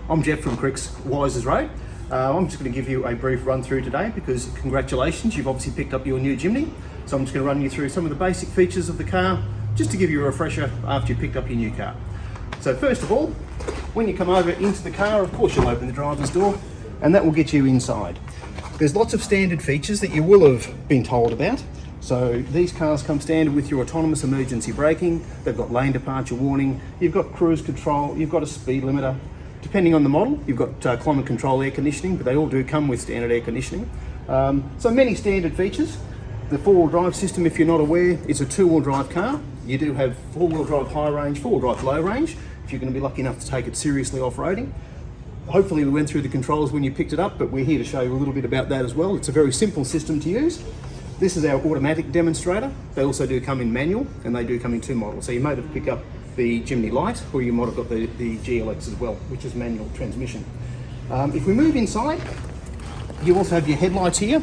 I'm Jeff from CRICKS Wises Road. I'm just going to give you a brief run through today because congratulations, you've obviously picked up your new Jimny. So I'm just going to run you through some of the basic features of the car just to give you a refresher after you picked up your new car. So first of all, when you come over into the car, of course you'll open the driver's door and that will get you inside. There's lots of standard features that you will have been told about. So these cars come standard with your autonomous emergency braking, they've got lane departure warning, you've got cruise control, you've got a speed limiter. Depending on the model, you've got climate control air conditioning, but they all do come with standard air conditioning. So many standard features. The four-wheel drive system, if you're not aware, is a two-wheel drive car. You do have four-wheel drive high range, four-wheel drive low range, if you're going to be lucky enough to take it seriously off-roading. Hopefully we went through the controls when you picked it up, but we're here to show you a little bit about that as well. It's a very simple system to use. This is our automatic demonstrator. They also do come in manual, and they do come in two models. So you may have picked up the Jimny Lite, or you might have got the GLX as well, which is manual transmission. If we move inside, you also have your headlights here.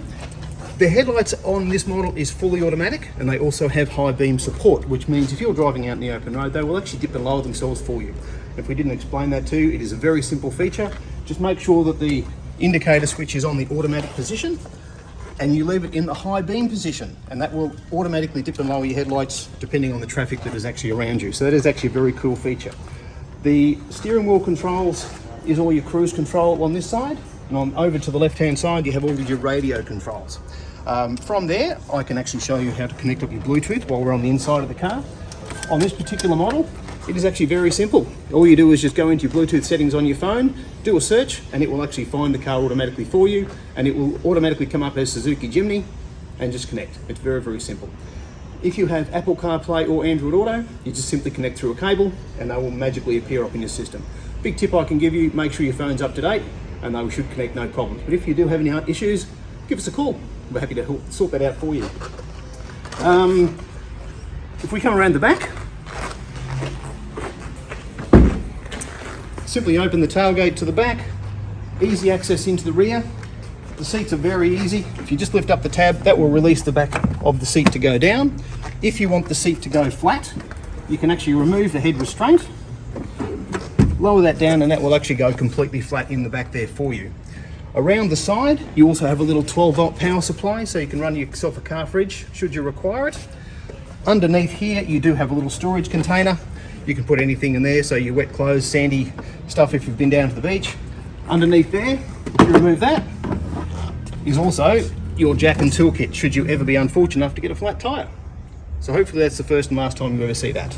The headlights on this model is fully automatic, and they also have high beam support, which means if you're driving out in the open road, they will actually dip and lower themselves for you. If we didn't explain that to you, it is a very simple feature. Just make sure that the indicator switch is on the automatic position, and you leave it in the high beam position, and that will automatically dip and lower your headlights depending on the traffic that is actually around you. So that is actually a very cool feature. The steering wheel controls is all your cruise control on this side, and on over to the left hand side you have all of your radio controls. From there I can actually show you how to connect up your Bluetooth while we're on the inside of the car. On this particular model, it is actually very simple. All you do is just go into your Bluetooth settings on your phone, do a search, and it will actually find the car automatically for you, and it will automatically come up as Suzuki Jimny and just connect. It's very, very simple. If you have Apple CarPlay or Android Auto, you just simply connect through a cable and they will magically appear up in your system. Big tip I can give you, make sure your phone's up to date and they should connect no problems. But if you do have any issues, give us a call. We're happy to help sort that out for you. If we come around the back, simply open the tailgate to the back, easy access into the rear. The seats are very easy. If you just lift up the tab, that will release the back of the seat to go down. If you want the seat to go flat, you can actually remove the head restraint, lower that down, and that will actually go completely flat in the back there for you. Around the side, you also have a little 12-volt power supply, so you can run yourself a car fridge should you require it. Underneath here, you do have a little storage container. You can put anything in there, so your wet clothes, sandy stuff if you've been down to the beach. Underneath there, if you remove that, is also your jack and toolkit should you ever be unfortunate enough to get a flat tyre. So hopefully that's the first and last time you ever see that.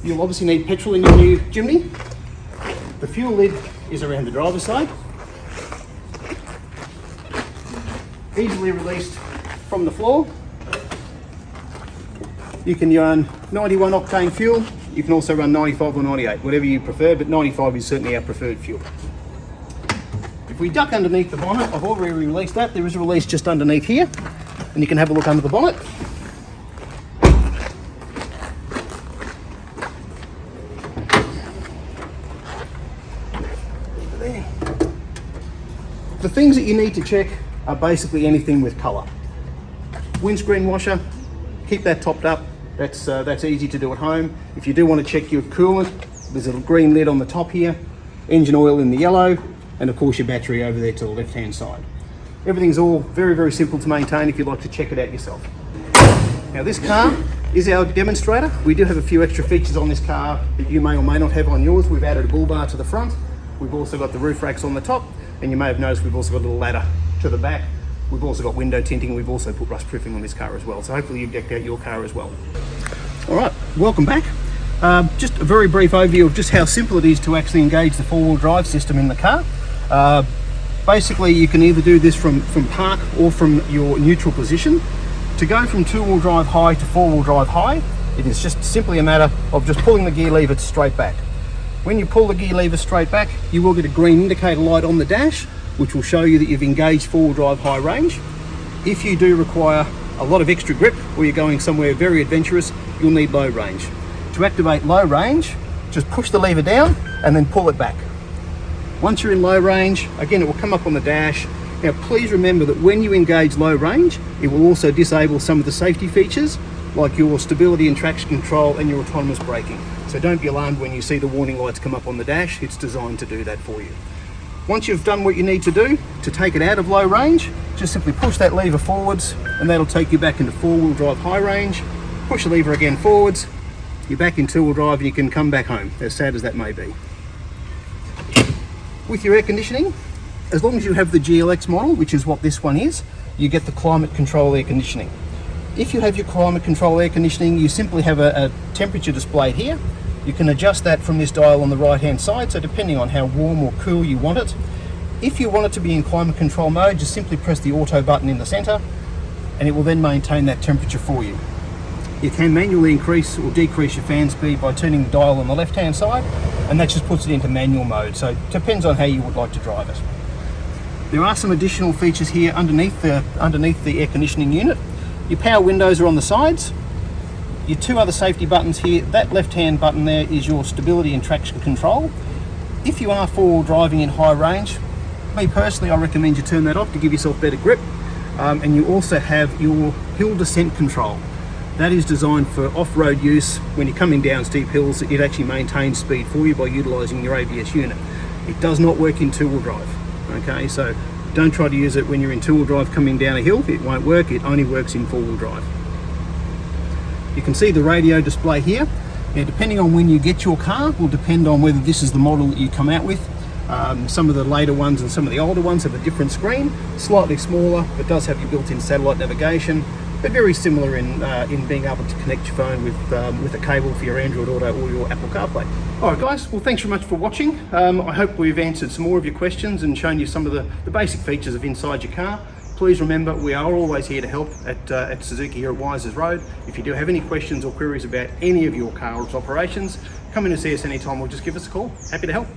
You'll obviously need petrol in your new Jimny. The fuel lid is around the driver's side. Easily released from the floor. You can run 91 octane fuel. You can also run 95 or 98, whatever you prefer, but 95 is certainly our preferred fuel. If we duck underneath the bonnet, I've already released that. There is a release just underneath here, and you can have a look under the bonnet. There. The things that you need to check are basically anything with colour. Windscreen washer, keep that topped up. That's easy to do at home. If you do want to check your coolant, there's a green lid on the top here, engine oil in the yellow, and of course your battery over there to the left hand side. Everything's all very, very simple to maintain if you'd like to check it out yourself. Now this car is our demonstrator. We do have a few extra features on this car that you may or may not have on yours. We've added a bull bar to the front. We've also got the roof racks on the top, and you may have noticed we've also got a little ladder to the back. We've also got window tinting. We've also put rust proofing on this car as well. So hopefully you've decked out your car as well. All right, welcome back. Just a very brief overview of just how simple it is to actually engage the four-wheel drive system in the car. Basically, you can either do this from park or from your neutral position. To go from two-wheel drive high to four-wheel drive high, it is just simply a matter of just pulling the gear lever straight back. When you pull the gear lever straight back, you will get a green indicator light on the dash, which will show you that you've engaged four-wheel drive high range. If you do require a lot of extra grip or you're going somewhere very adventurous, you'll need low range. To activate low range, just push the lever down and then pull it back. Once you're in low range, again, it will come up on the dash. Now, please remember that when you engage low range, it will also disable some of the safety features like your stability and traction control and your autonomous braking. So don't be alarmed when you see the warning lights come up on the dash. It's designed to do that for you. Once you've done what you need to do to take it out of low range, just simply push that lever forwards and that'll take you back into four-wheel drive high range. Push the lever again forwards, you're back in two-wheel drive and you can come back home, as sad as that may be. With your air conditioning, as long as you have the GLX model, which is what this one is, you get the climate control air conditioning. If you have your climate control air conditioning, you simply have a temperature displayed here. You can adjust that from this dial on the right hand side, so depending on how warm or cool you want it. If you want it to be in climate control mode, just simply press the auto button in the center and it will then maintain that temperature for you. You can manually increase or decrease your fan speed by turning the dial on the left hand side, and that just puts it into manual mode, so it depends on how you would like to drive it. There are some additional features here underneath the air conditioning unit. Your power windows are on the sides. Your two other safety buttons here, that left hand button there is your stability and traction control. If you are four-wheel driving in high range, me personally, I recommend you turn that off to give yourself better grip. And you also have your hill descent control. That is designed for off-road use. When you're coming down steep hills, it actually maintains speed for you by utilising your ABS unit. It does not work in two-wheel drive, okay? So don't try to use it when you're in two-wheel drive coming down a hill. It won't work, it only works in four-wheel drive. You can see the radio display here. Now, depending on when you get your car will depend on whether this is the model that you come out with. Some of the later ones and some of the older ones have a different screen, slightly smaller, but does have your built-in satellite navigation, but very similar in being able to connect your phone with a cable for your Android Auto or your Apple CarPlay. All right, guys, well, thanks very much for watching. I hope we've answered some more of your questions and shown you some of the basic features of inside your car. Please remember, we are always here to help at Suzuki here at Wisers Road. If you do have any questions or queries about any of your car's operations, come in and see us anytime or just give us a call. Happy to help.